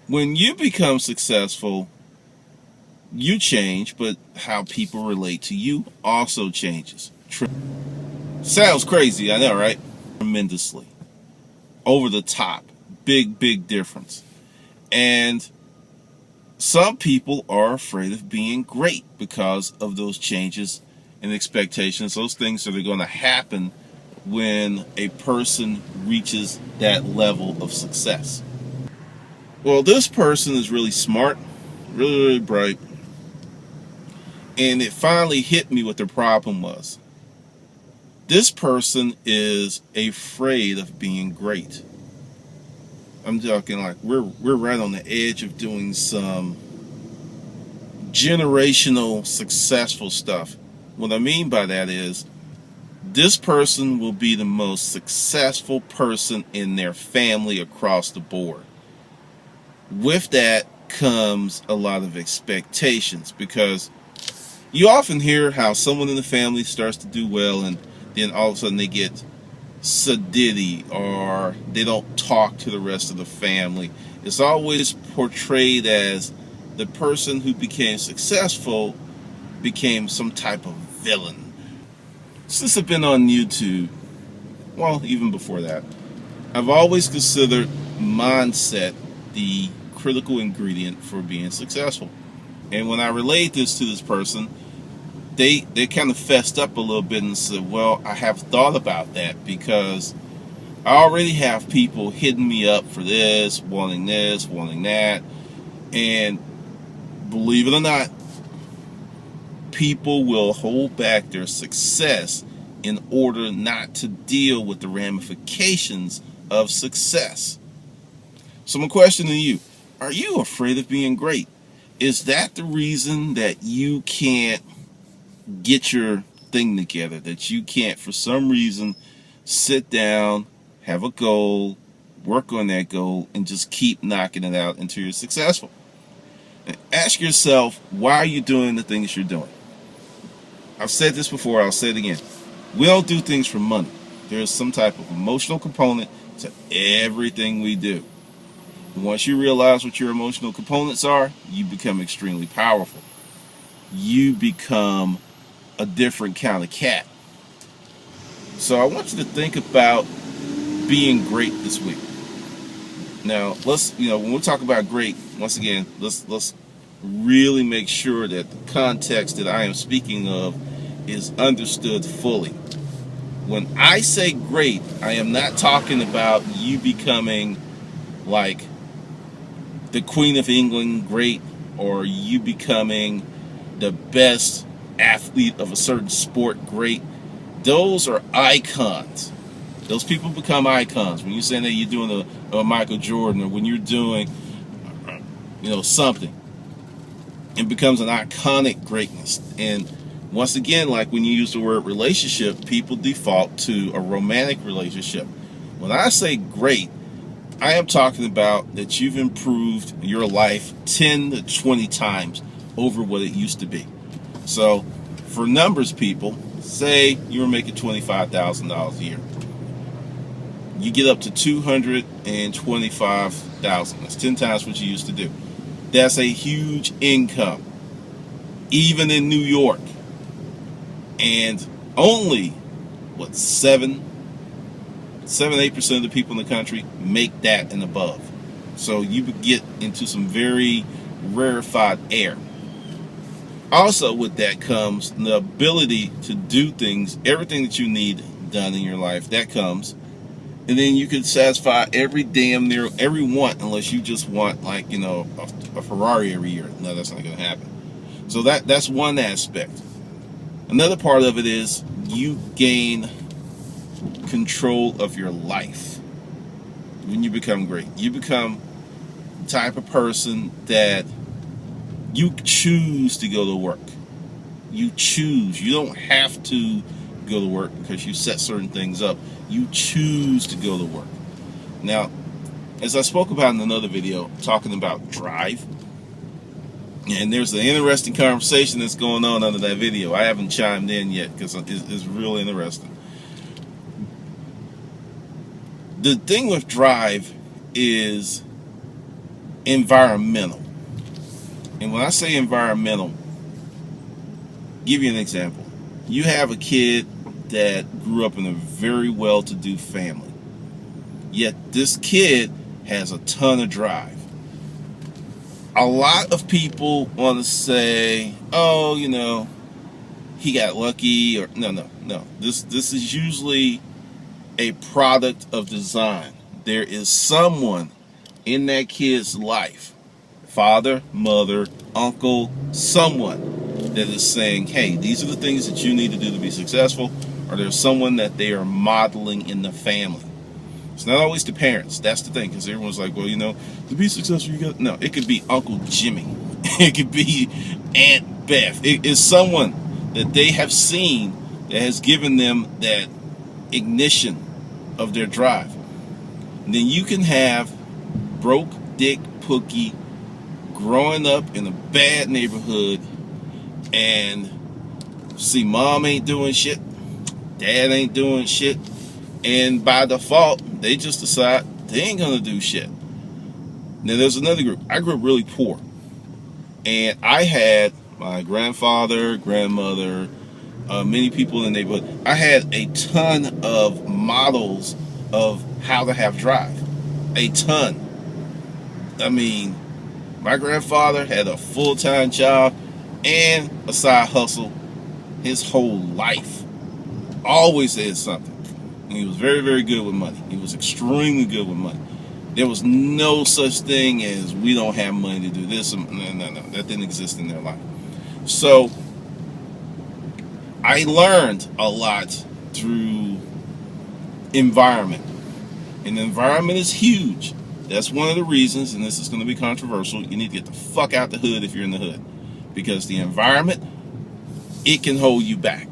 When you become successful, you change, but how people relate to you also changes. Sounds crazy, I know, right? Tremendously. Over the top. Big, big difference. And some people are afraid of being great because of those changes and expectations, those things that are going to happen when a person reaches that level of success. Well, this person is really smart, really, really bright, and it finally hit me what the problem was. This person is afraid of being great. I'm talking like we're right on the edge of doing some generational successful stuff. What I mean by that is this person will be the most successful person in their family across the board. With that comes a lot of expectations, because you often hear how someone in the family starts to do well and then all of a sudden they get sedity or they don't talk to the rest of the family. It's always portrayed as the person who became successful became some type of villain. Since I've been on YouTube, well, even before that, I've always considered mindset the critical ingredient for being successful. And when I relayed this to this person, they kind of fessed up a little bit and said, well, I have thought about that because I already have people hitting me up for this, wanting that. And believe it or not, people will hold back their success in order not to deal with the ramifications of success. So my question to you, are you afraid of being great? Is that the reason that you can't get your thing together, that you can't for some reason sit down, have a goal, work on that goal, and just keep knocking it out until you're successful? And ask yourself, why are you doing the things you're doing? I've said this before, I'll say it again. We don't do things for money. There's some type of emotional component to everything we do. And once you realize what your emotional components are, you become extremely powerful. You become a different kind of cat. So I want you to think about being great this week. Now, when we talk about great, once again, let's really make sure that the context that I am speaking of is understood fully. When I say great, I am not talking about you becoming like the Queen of England great, or you becoming the best athlete of a certain sport great. Those are icons. Those people become icons. When you're saying that you're doing a Michael Jordan, or when you're doing something, it becomes an iconic greatness. And once again, like when you use the word relationship, people default to a romantic relationship. When I say great, I am talking about that you've improved your life 10 to 20 times over what it used to be. So for numbers, people, say you were making $25,000 a year. You get up to $225,000. That's 10 times what you used to do. That's a huge income, even in New York. And only, 8% of the people in the country make that and above. So you get into some very rarefied air. Also with that comes the ability to do things, everything that you need done in your life, that comes. And then you can satisfy every want, unless you just want a Ferrari every year. No, that's not going to happen. So that's one aspect. Another part of it is you gain control of your life when you become great. You become the type of person that you choose to go to work. You choose. You don't have to go to work because you set certain things up. You choose to go to work. Now, as I spoke about in another video, talking about drive, and there's an interesting conversation that's going on under that video. I haven't chimed in yet because it's real interesting. The thing with drive is environmental. And when I say environmental, give you an example. You have a kid that grew up in a very well-to-do family. Yet this kid has a ton of drive. A lot of people want to say, oh, he got lucky, or no. This is usually a product of design. There is someone in that kid's life, father, mother, uncle, someone that is saying, hey, these are the things that you need to do to be successful, or there's someone that they are modeling in the family. It's not always the parents. That's the thing, because everyone's like, well, to be successful, you got... No, it could be Uncle Jimmy. It could be Aunt Beth. It is someone that they have seen that has given them that ignition of their drive. And then you can have broke Dick Pookie growing up in a bad neighborhood and see mom ain't doing shit, dad ain't doing shit, and by default they just decide they ain't gonna do shit. Now there's another group. I grew up really poor, and I had my grandfather, grandmother, many people in the neighborhood. I had a ton of models of how to have drive. A ton. I mean, my grandfather had a full-time job and a side hustle his whole life. Always did something. And he was very, very good with money. He was extremely good with money. There was no such thing as we don't have money to do this. No. That didn't exist in their life. So I learned a lot through environment. And the environment is huge. That's one of the reasons, and this is going to be controversial, you need to get the fuck out the hood if you're in the hood. Because the environment, it can hold you back.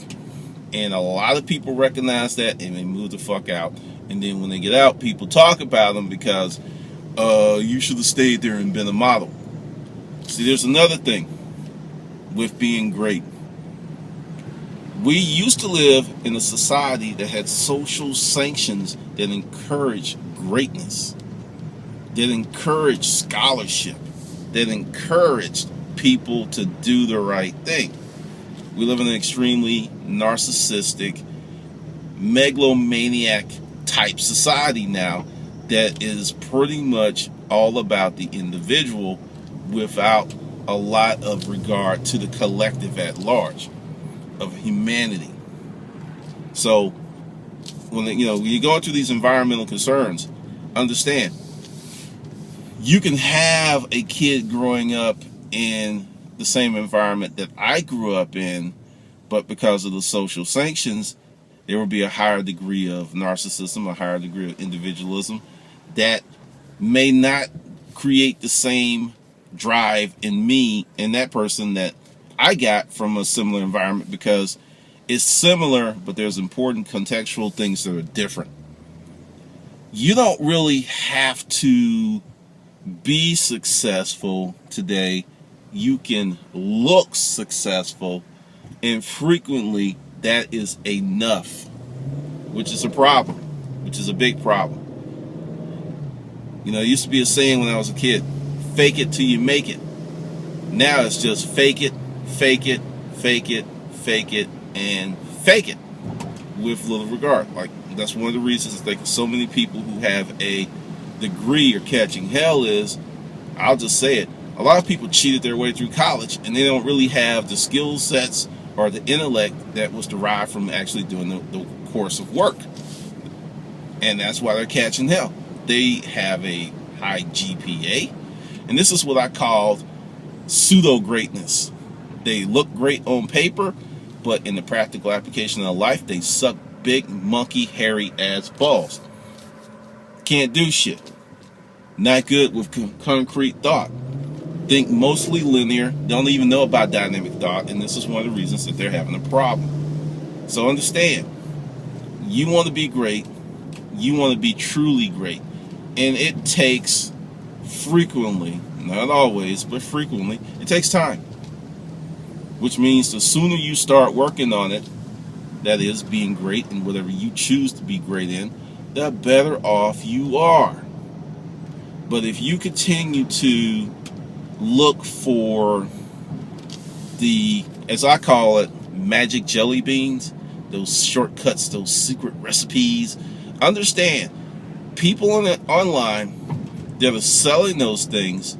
And a lot of people recognize that and they move the fuck out. And then when they get out, people talk about them because you should have stayed there and been a model. See, there's another thing with being great. We used to live in a society that had social sanctions that encouraged greatness, that encouraged scholarship, that encouraged people to do the right thing. We live in an extremely narcissistic, megalomaniac type society now that is pretty much all about the individual without a lot of regard to the collective at large of humanity. So when you go into these environmental concerns, understand you can have a kid growing up in the same environment that I grew up in, but because of the social sanctions, there will be a higher degree of narcissism, a higher degree of individualism that may not create the same drive in me and that person that I got from a similar environment, because it's similar, but there's important contextual things that are different. You don't really have to be successful today. You can look successful, and frequently that is enough, which is a problem, which is a big problem. It used to be a saying when I was a kid, fake it till you make it. Now it's just fake it, fake it, fake it, fake it, and fake it with little regard. Like, that's one of the reasons I think so many people who have a degree are catching hell is, I'll just say it, a lot of people cheated their way through college and they don't really have the skill sets or the intellect that was derived from actually doing the course of work. And that's why they're catching hell. They have a high GPA, and this is what I called pseudo-greatness. They look great on paper, but in the practical application of life, they suck big, monkey, hairy ass balls. Can't do shit. Not good with concrete thought. Think mostly linear. Don't even know about dynamic thought, and this is one of the reasons that they're having a problem. So understand, you want to be great. You want to be truly great. And it takes frequently, not always, but frequently, it takes time. Which means the sooner you start working on it, that is, being great in whatever you choose to be great in, the better off you are. But if you continue to look for the, as I call it, magic jelly beans, those shortcuts, those secret recipes, understand, people online that are selling those things,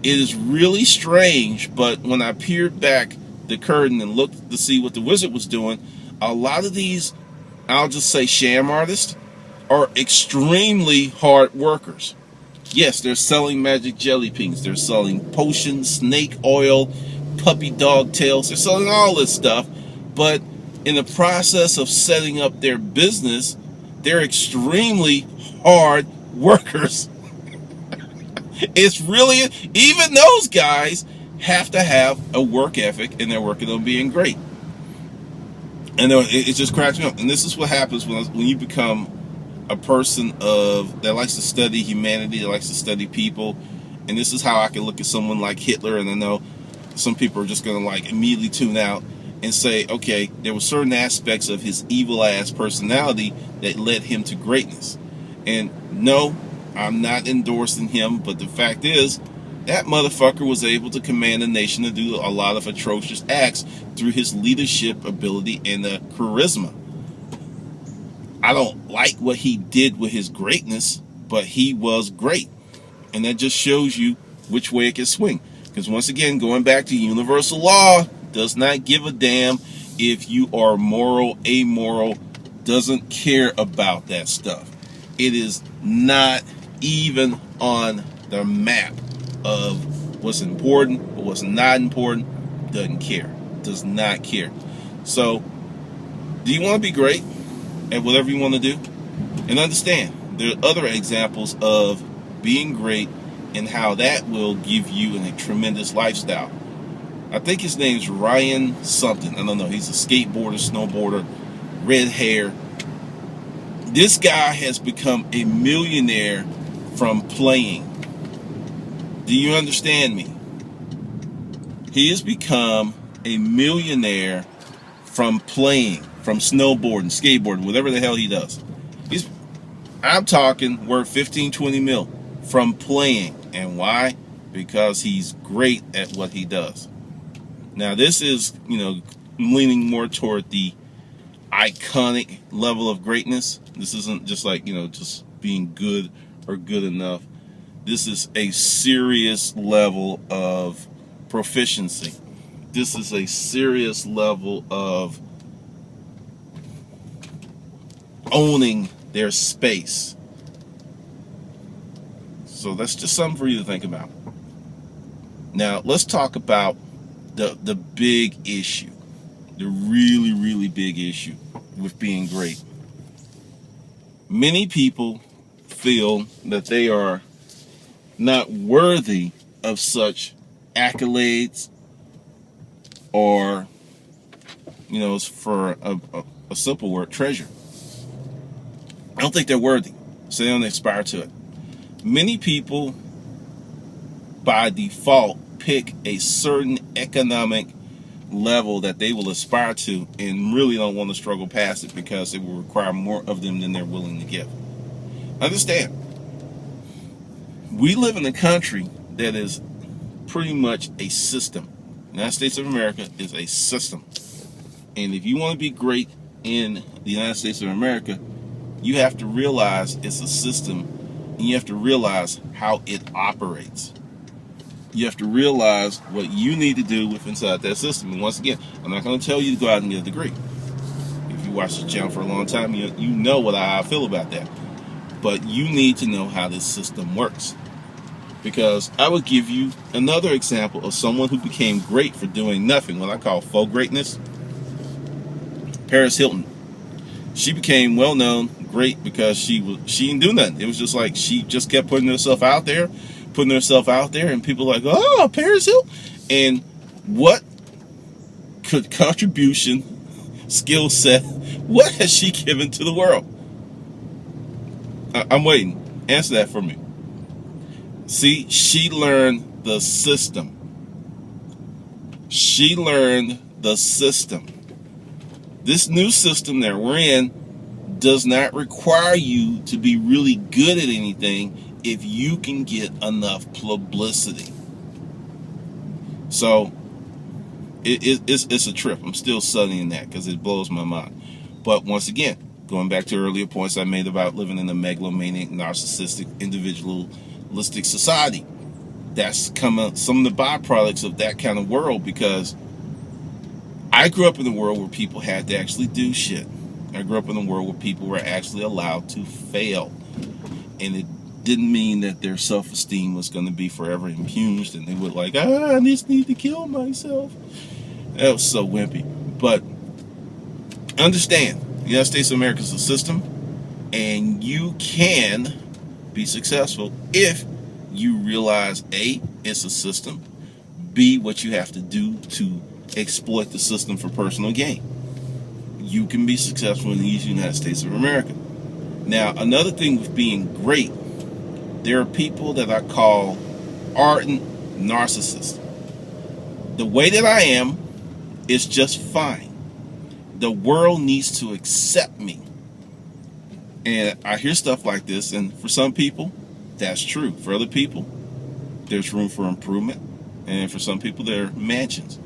it is really strange, but when I peered back the curtain and looked to see what the wizard was doing, a lot of these, I'll just say sham artists, are extremely hard workers. Yes, they're selling magic jelly beans, they're selling potions, snake oil, puppy dog tails, they're selling all this stuff, but in the process of setting up their business, they're extremely hard workers. It's really, even those guys have to have a work ethic, and they're working on being great. And it just cracks me up. And this is what happens when you become a person that likes to study humanity, that likes to study people. And this is how I can look at someone like Hitler, and I know some people are just going to like immediately tune out and say, okay, there were certain aspects of his evil ass personality that led him to greatness. And no, I'm not endorsing him, but the fact is, that motherfucker was able to command a nation to do a lot of atrocious acts through his leadership ability and the charisma. I don't like what he did with his greatness, but he was great. And that just shows you which way it can swing. Because once again, going back to universal law, does not give a damn if you are moral, amoral, doesn't care about that stuff. It is not even on the map of what's important or what's not important. Doesn't care. Does not care. So, do you want to be great at whatever you want to do? And understand, there are other examples of being great and how that will give you a tremendous lifestyle. I think his name's Ryan something. I don't know. He's a skateboarder, snowboarder, red hair. This guy has become a millionaire from playing. Do you understand me? He has become a millionaire from playing, from snowboarding, skateboarding, whatever the hell he does. I'm talking worth 15, 20 mil from playing. And why? Because he's great at what he does. Now, this is, leaning more toward the iconic level of greatness. This isn't just like, just being good or good enough. This is a serious level of proficiency. This is a serious level of owning their space. So that's just something for you to think about. Now, let's talk about the big issue. The really, really big issue with being great. Many people feel that they are not worthy of such accolades, or, for a simple word, treasure. I don't think they're worthy, so they don't aspire to it. Many people, by default, pick a certain economic level that they will aspire to and really don't want to struggle past it because it will require more of them than they're willing to give. Understand, we live in a country that is pretty much a system. The United States of America is a system. And if you want to be great in the United States of America, you have to realize it's a system, and you have to realize how it operates. You have to realize what you need to do with inside that system. And once again, I'm not going to tell you to go out and get a degree. If you watch the channel for a long time, you know how I feel about that. But you need to know how this system works. Because I would give you another example of someone who became great for doing nothing, what I call faux greatness. Paris Hilton. She became well known, great, because she didn't do nothing. It was just like she just kept putting herself out there, and people were like, oh, Paris Hilton. And what contribution, skill set, what has she given to the world? I'm waiting. Answer that for me. See, she learned the system. She learned the system. This new system that we're in does not require you to be really good at anything. if you can get enough publicity. So it's a trip. I'm still studying that because it blows my mind. But once again, going back to earlier points I made about living in a megalomaniac, narcissistic, individualistic society, that's some of the byproducts of that kind of world, because I grew up in a world where people had to actually do shit. I grew up in a world where people were actually allowed to fail. And it didn't mean that their self-esteem was going to be forever impugned and they would like, I just need to kill myself. That was so wimpy. But understand, the United States of America is a system, and you can be successful if you realize A, it's a system, B, what you have to do to exploit the system for personal gain. You can be successful in the United States of America. Now, another thing with being great, there are people that I call ardent narcissists. The way that I am is just fine. The world needs to accept me. And I hear stuff like this, and for some people, that's true. For other people, there's room for improvement. And for some people, there are mansions.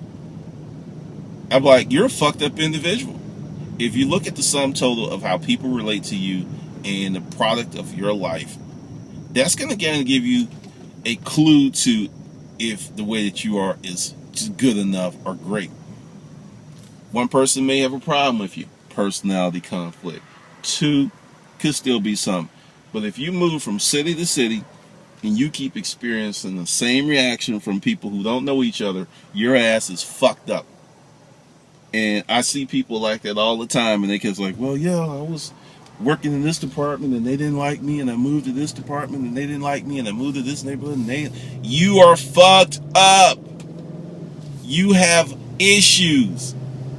I'm like, you're a fucked up individual. If you look at the sum total of how people relate to you and the product of your life, that's going to give you a clue to if the way that you are is just good enough or great. One person may have a problem with you, personality conflict. Two, could still be some. But if you move from city to city and you keep experiencing the same reaction from people who don't know each other, your ass is fucked up. And I see people like that all the time, and they just like, well, yeah, I was working in this department and they didn't like me, and I moved to this department and they didn't like me, and I moved to this neighborhood and you are fucked up. You have issues.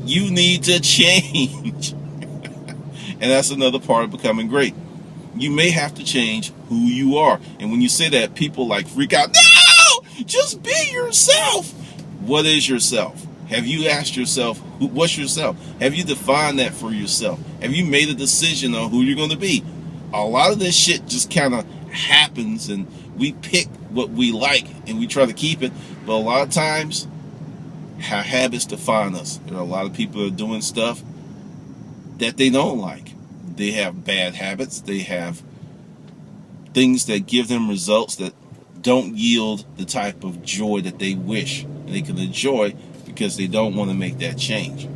You need to change. And that's another part of becoming great. You may have to change who you are. And when you say that, people like freak out. No! Just be yourself. What is yourself? Have you asked yourself, what's yourself? Have you defined that for yourself? Have you made a decision on who you're going to be? A lot of this shit just kind of happens, and we pick what we like and we try to keep it. But a lot of times, our habits define us. There are a lot of people that are doing stuff that they don't like. They have bad habits. They have things that give them results that don't yield the type of joy that they wish they could enjoy, because they don't want to make that change.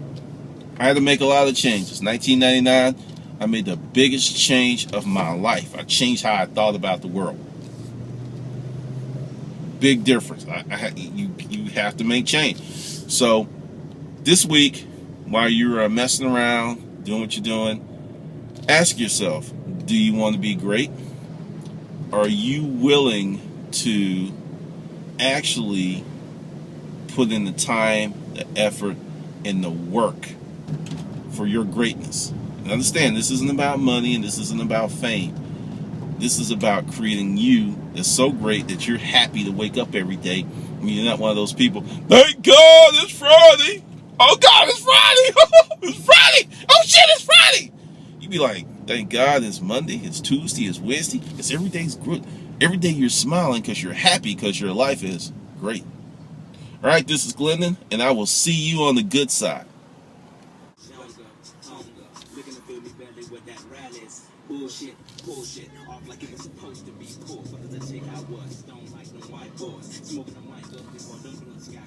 I had to make a lot of changes. 1999, I made the biggest change of my life. I changed how I thought about the world. Big difference. You have to make change. So this week, while you're messing around, doing what you're doing, ask yourself, do you want to be great? Are you willing to actually put in the time, the effort, and the work for your greatness? And understand, this isn't about money and this isn't about fame. This is about creating you that's so great that you're happy to wake up every day. I mean, you're not one of those people, thank God it's Friday. Oh God, it's Friday. It's Friday. Oh shit, it's Friday. You'd be like, thank God it's Monday, it's Tuesday, it's Wednesday. It's every day's good. Every day you're smiling because you're happy because your life is great. All right, this is Glendon, and I will see you on the good side. Bullshit, bullshit, off like it was supposed to be poor. But the chick I was, don't like no white boys. Smoking a mic up before dumping on the sky.